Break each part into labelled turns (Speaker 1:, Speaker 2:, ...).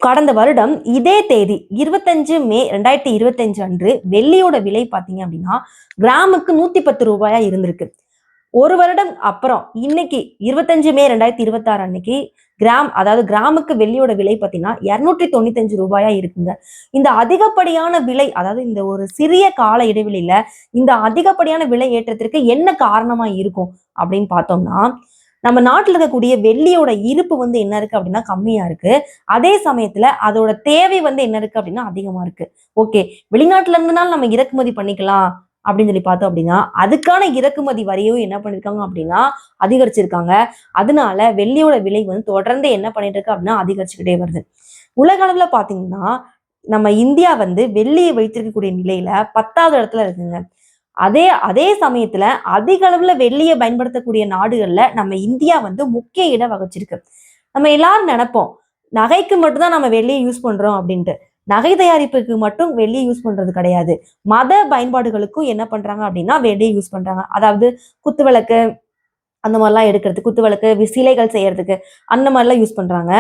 Speaker 1: கடந்த வருடம் இதே தேதி 25 மே 2025 அன்று வெள்ளியோட விலை பார்த்தீங்க அப்படின்னா கிராமுக்கு 110 ரூபாயா இருந்திருக்கு. ஒரு வருடம் அப்புறம் இன்னைக்கு 25 மே 2026 அன்னைக்கு அதாவது கிராமுக்கு வெள்ளியோட விலை பார்த்தீங்கன்னா 295 ரூபாயா இருக்குங்க. இந்த அதிகப்படியான விலை, அதாவது இந்த ஒரு சிறிய கால இடைவெளியில இந்த அதிகப்படியான விலை ஏற்றத்திற்கு என்ன காரணமா இருக்கும் அப்படின்னு பார்த்தோம்னா, நம்ம நாட்டில் இருக்கக்கூடிய வெள்ளியோட இருப்பு என்ன இருக்கு அப்படின்னா கம்மியா இருக்கு. அதே சமயத்துல அதோட தேவை என்ன இருக்கு அப்படின்னா அதிகமா இருக்கு. ஓகே, வெளிநாட்டுல இருந்துனாலும் நம்ம இறக்குமதி பண்ணிக்கலாம் அப்படின்னு சொல்லி பார்த்தோம் அப்படின்னா, அதுக்கான இறக்குமதி வரியும் என்ன பண்ணிருக்காங்க அப்படின்னா அதிகரிச்சிருக்காங்க. அதனால வெள்ளியோட விலை தொடர்ந்து என்ன பண்ணிட்டு இருக்கு அப்படின்னா அதிகரிச்சுக்கிட்டே வருது. உலக அளவுல பாத்தீங்கன்னா நம்ம இந்தியா வெள்ளியை வைத்திருக்கக்கூடிய நிலையில 10வது இடத்துல இருக்குங்க. அதே சமயத்துல அதிக அளவுல வெள்ளியை பயன்படுத்தக்கூடிய நாடுகள்ல நம்ம இந்தியா முக்கிய இடம் வகிச்சிருக்கு. நம்ம எல்லாரும் நினைப்போம், நகைக்கு மட்டும்தான் நம்ம வெள்ளியை யூஸ் பண்றோம் அப்படின்ட்டு. நகை தயாரிப்புக்கு மட்டும் வெள்ளியை யூஸ் பண்றது கிடையாது. மத பயன்பாடுகளுக்கும் என்ன பண்றாங்க அப்படின்னா வெள்ளியை யூஸ் பண்றாங்க. அதாவது குத்துவிளக்கு அந்த மாதிரிலாம் எடுக்கிறதுக்கு, குத்துவிளக்கு, சிலைகள் செய்யறதுக்கு அந்த மாதிரிலாம் யூஸ் பண்றாங்க.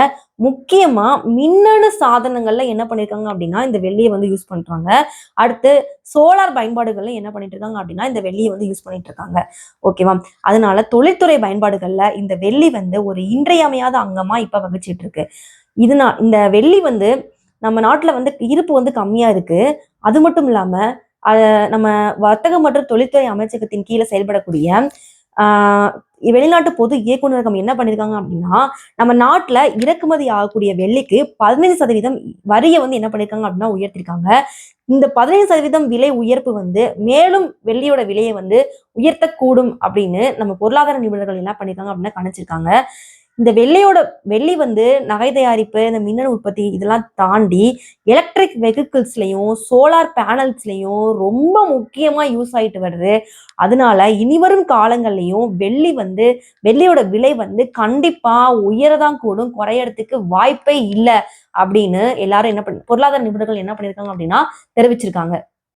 Speaker 1: முக்கியமா மின்னணு சாதனங்கள்ல என்ன பண்ணிருக்காங்க அப்படின்னா இந்த வெள்ளியை யூஸ் பண்றாங்க. அடுத்து சோலார் பயன்பாடுகள்ல என்ன பண்ணிட்டு இருக்காங்க அப்படின்னா இந்த வெள்ளியை யூஸ் பண்ணிட்டு இருக்காங்க. ஓகேவா? அதனால தொழில்துறை பயன்பாடுகள்ல இந்த வெள்ளி ஒரு இன்றியமையாத அங்கமா இப்ப வகிச்சிட்டு இருக்கு. இந்த வெள்ளி நம்ம நாட்டுல இருப்பு கம்மியா இருக்கு. அது மட்டும் இல்லாம நம்ம வர்த்தக மற்றும் தொழில்துறை அமைச்சகத்தின் கீழே செயல்படக்கூடிய வெளிநாட்டு பொது இயக்குநரகம் என்ன பண்ணிருக்காங்க அப்படின்னா, நம்ம நாட்டுல இறக்குமதி ஆகக்கூடிய வெள்ளிக்கு 15% வரியை என்ன பண்ணிருக்காங்க அப்படின்னா உயர்த்திருக்காங்க. இந்த 15% விலை உயர்ப்பு மேலும் வெள்ளியோட விலையை உயர்த்தக்கூடும் அப்படின்னு நம்ம பொருளாதார நிபுணர்கள் என்ன பண்ணிருக்காங்க அப்படின்னா கணிச்சிருக்காங்க. இந்த வெள்ளி நகை தயாரிப்பு, இந்த மின்னணு உற்பத்தி இதெல்லாம் தாண்டி எலக்ட்ரிக் வெஹிக்கிள்ஸ்லயும் சோலார் பேனல்ஸ்லயும் ரொம்ப முக்கியமா யூஸ் ஆயிட்டு வருது. அதனால இனிவரும் காலங்கள்லயும் வெள்ளியோட விலை கண்டிப்பா உயரதான் கூடும், குறையறதுக்கு வாய்ப்பே இல்லை அப்படின்னு எல்லாரும் பொருளாதார நிபுணர்கள் என்ன பண்ணிருக்காங்க அப்படின்னா தெரிவிச்சிருக்காங்க.